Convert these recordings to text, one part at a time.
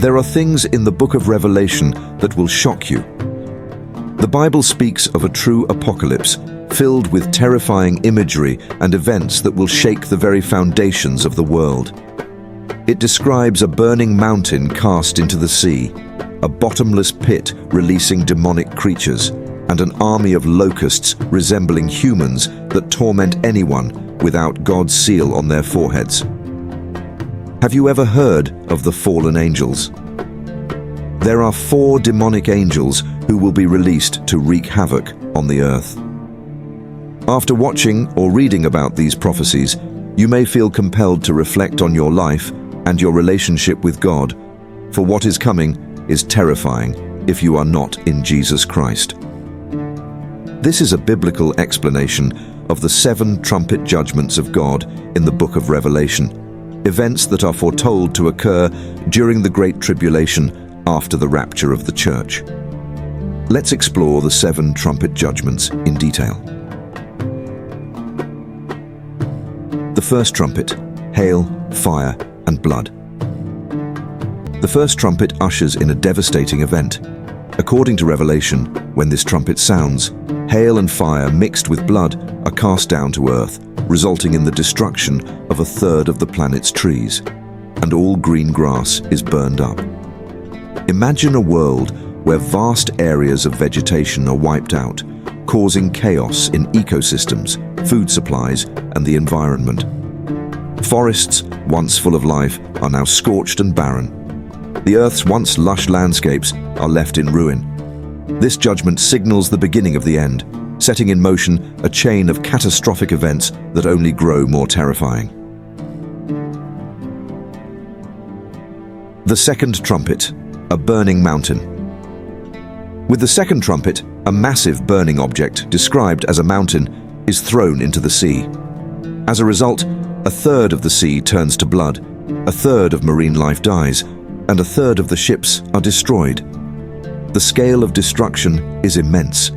There are things in the book of Revelation that will shock you. The Bible speaks of a true apocalypse filled with terrifying imagery and events that will shake the very foundations of the world. It describes a burning mountain cast into the sea, a bottomless pit releasing demonic creatures, and an army of locusts resembling humans that torment anyone without God's seal on their foreheads. Have you ever heard of the fallen angels? There are 4 demonic angels who will be released to wreak havoc on the earth. After watching or reading about these prophecies, you may feel compelled to reflect on your life and your relationship with God, for what is coming is terrifying if you are not in Jesus Christ. This is a biblical explanation of the 7 trumpet judgments of God in the book of Revelation, events that are foretold to occur during the Great Tribulation after the rapture of the church. Let's explore the 7 trumpet judgments in detail. The first trumpet: hail, fire, and blood. The first trumpet ushers in a devastating event. According to Revelation, when this trumpet sounds, hail and fire mixed with blood are cast down to earth, resulting in the destruction of a third of the planet's trees, and all green grass is burned up. Imagine a world where vast areas of vegetation are wiped out, causing chaos in ecosystems, food supplies, and the environment. Forests, once full of life, are now scorched and barren. The Earth's once lush landscapes are left in ruin. This judgment signals the beginning of the end, setting in motion a chain of catastrophic events that only grow more terrifying. The second trumpet: a burning mountain. With the second trumpet, a massive burning object, described as a mountain, is thrown into the sea. As a result, a third of the sea turns to blood, a third of marine life dies, and a third of the ships are destroyed. The scale of destruction is immense.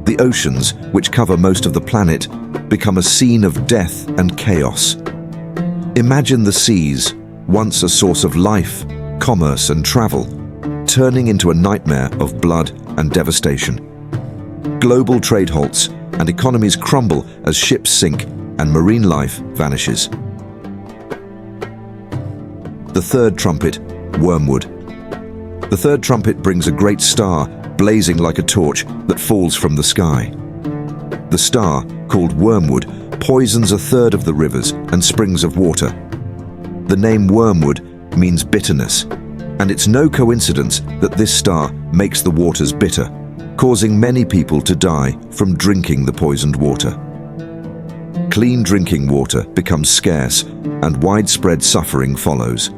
The oceans, which cover most of the planet, become a scene of death and chaos. Imagine the seas, once a source of life, commerce, and travel, turning into a nightmare of blood and devastation. Global trade halts and economies crumble as ships sink and marine life vanishes. The third trumpet: wormwood. The third trumpet brings a great star blazing like a torch that falls from the sky. The star, called wormwood, poisons a third of the rivers and springs of water. The name wormwood means bitterness, and it's no coincidence that this star makes the waters bitter, causing many people to die from drinking the poisoned water. Clean drinking water becomes scarce, and widespread suffering follows.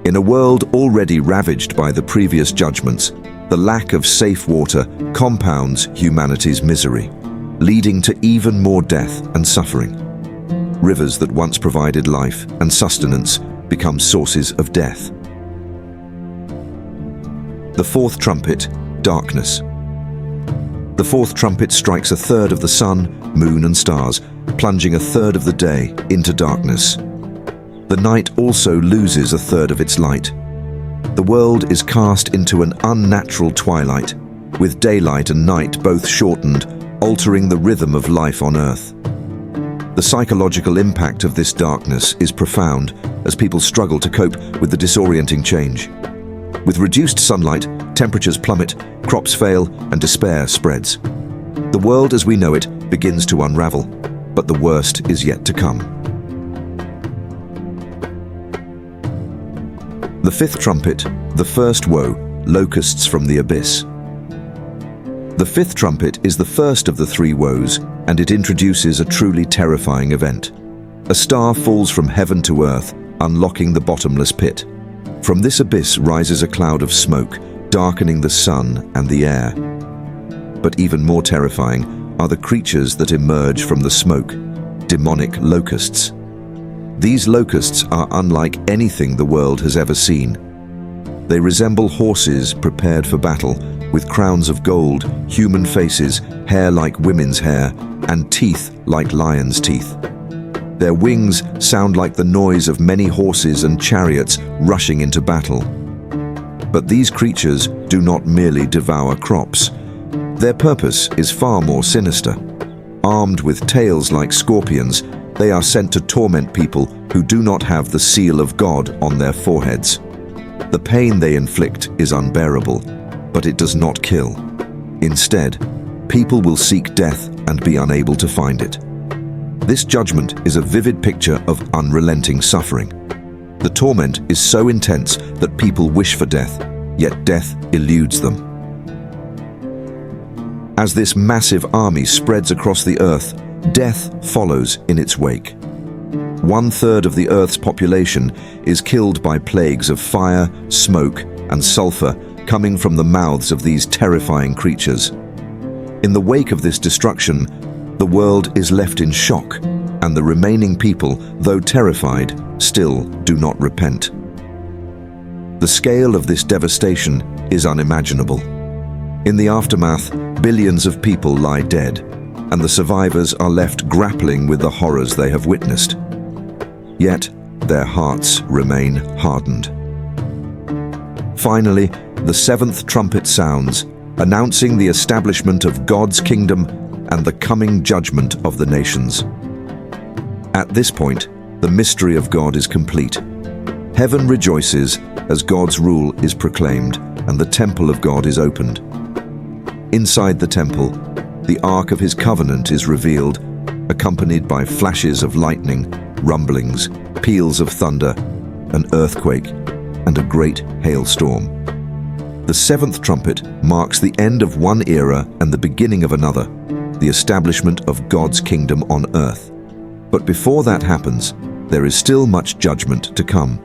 In a world already ravaged by the previous judgments, the lack of safe water compounds humanity's misery, leading to even more death and suffering. Rivers that once provided life and sustenance become sources of death. The fourth trumpet: darkness. The fourth trumpet strikes a third of the sun, moon, and stars, plunging a third of the day into darkness. The night also loses a third of its light. The world is cast into an unnatural twilight, with daylight and night both shortened, altering the rhythm of life on Earth. The psychological impact of this darkness is profound as people struggle to cope with the disorienting change. With reduced sunlight, temperatures plummet, crops fail, and despair spreads. The world as we know it begins to unravel, but the worst is yet to come. The fifth trumpet: the first woe, locusts from the abyss. The fifth trumpet is the first of the 3 woes, and it introduces a truly terrifying event. A star falls from heaven to earth, unlocking the bottomless pit. From this abyss rises a cloud of smoke, darkening the sun and the air. But even more terrifying are the creatures that emerge from the smoke: demonic locusts. These locusts are unlike anything the world has ever seen. They resemble horses prepared for battle, with crowns of gold, human faces, hair like women's hair, and teeth like lions' teeth. Their wings sound like the noise of many horses and chariots rushing into battle. But these creatures do not merely devour crops. Their purpose is far more sinister. Armed with tails like scorpions, they are sent to torment people who do not have the seal of God on their foreheads. The pain they inflict is unbearable, but it does not kill. Instead, people will seek death and be unable to find it. This judgment is a vivid picture of unrelenting suffering. The torment is so intense that people wish for death, yet death eludes them. As this massive army spreads across the earth, death follows in its wake. 1/3 of the Earth's population is killed by plagues of fire, smoke, and sulfur coming from the mouths of these terrifying creatures. In the wake of this destruction, the world is left in shock, and the remaining people, though terrified, still do not repent. The scale of this devastation is unimaginable. In the aftermath, billions of people lie dead, and the survivors are left grappling with the horrors they have witnessed. Yet, their hearts remain hardened. Finally, the seventh trumpet sounds, announcing the establishment of God's kingdom and the coming judgment of the nations. At this point, the mystery of God is complete. Heaven rejoices as God's rule is proclaimed and the temple of God is opened. Inside the temple, the Ark of His Covenant is revealed, accompanied by flashes of lightning, rumblings, peals of thunder, an earthquake, and a great hailstorm. The seventh trumpet marks the end of one era and the beginning of another, the establishment of God's kingdom on earth. But before that happens, there is still much judgment to come.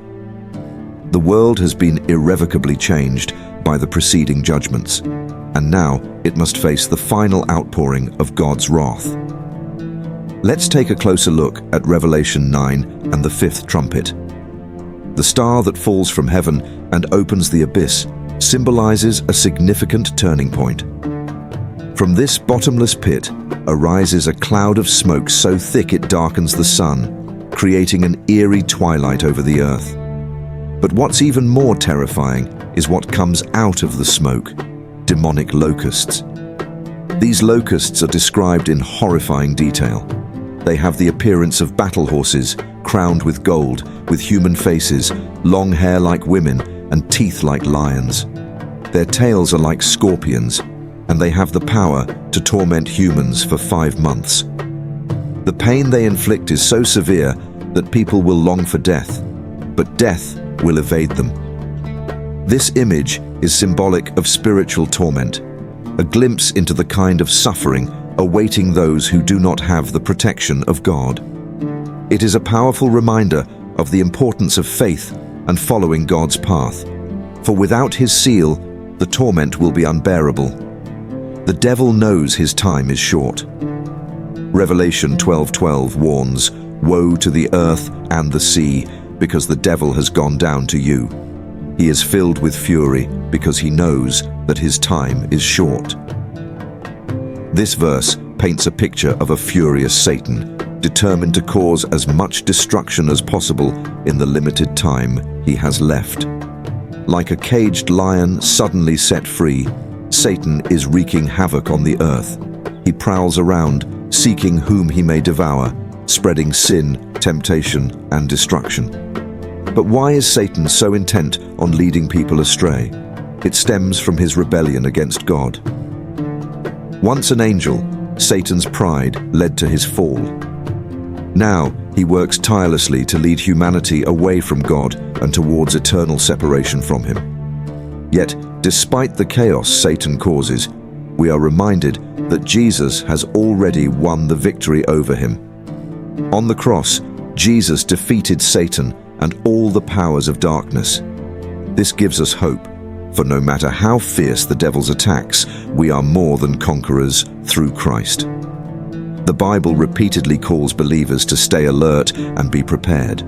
The world has been irrevocably changed by the preceding judgments, and now it must face the final outpouring of God's wrath. Let's take a closer look at Revelation 9 and the fifth trumpet. The star that falls from heaven and opens the abyss symbolizes a significant turning point. From this bottomless pit arises a cloud of smoke so thick it darkens the sun, creating an eerie twilight over the earth. But what's even more terrifying is what comes out of the smoke: demonic locusts. These locusts are described in horrifying detail. They have the appearance of battle horses, crowned with gold, with human faces, long hair like women, and teeth like lions. Their tails are like scorpions, and they have the power to torment humans for 5 months. The pain they inflict is so severe that people will long for death, but death will evade them. This image is symbolic of spiritual torment, a glimpse into the kind of suffering awaiting those who do not have the protection of God. It is a powerful reminder of the importance of faith and following God's path, for without His seal, the torment will be unbearable. The devil knows his time is short. Revelation 12:12 warns, "Woe to the earth and the sea, because the devil has gone down to you. He is filled with fury because he knows that his time is short." This verse paints a picture of a furious Satan, determined to cause as much destruction as possible in the limited time he has left. Like a caged lion suddenly set free, Satan is wreaking havoc on the earth. He prowls around, seeking whom he may devour, spreading sin, temptation, and destruction. But why is Satan so intent on leading people astray? It stems from his rebellion against God. Once an angel, Satan's pride led to his fall. Now he works tirelessly to lead humanity away from God and towards eternal separation from Him. Yet, despite the chaos Satan causes, we are reminded that Jesus has already won the victory over him. On the cross, Jesus defeated Satan and all the powers of darkness. This gives us hope, for no matter how fierce the devil's attacks, we are more than conquerors through Christ. The Bible repeatedly calls believers to stay alert and be prepared.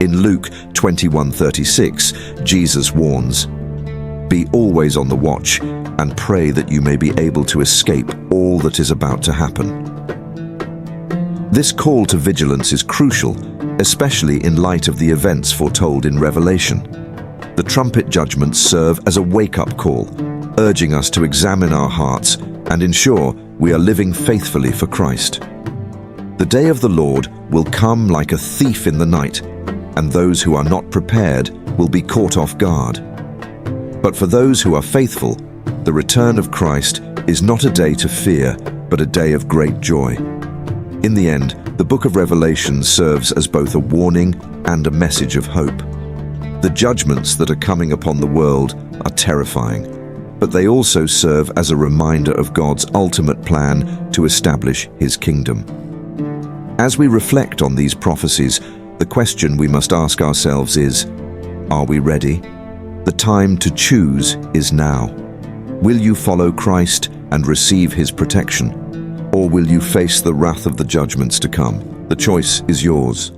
In Luke 21:36, Jesus warns, "Be always on the watch and pray that you may be able to escape all that is about to happen." This call to vigilance is crucial, especially in light of the events foretold in Revelation. The trumpet judgments serve as a wake-up call, urging us to examine our hearts and ensure we are living faithfully for Christ. The day of the Lord will come like a thief in the night, and those who are not prepared will be caught off guard. But for those who are faithful, the return of Christ is not a day to fear, but a day of great joy. In the end, the book of Revelation serves as both a warning and a message of hope. The judgments that are coming upon the world are terrifying, but they also serve as a reminder of God's ultimate plan to establish His kingdom. As we reflect on these prophecies, the question we must ask ourselves is, are we ready? The time to choose is now. Will you follow Christ and receive His protection? Or will you face the wrath of the judgments to come? The choice is yours.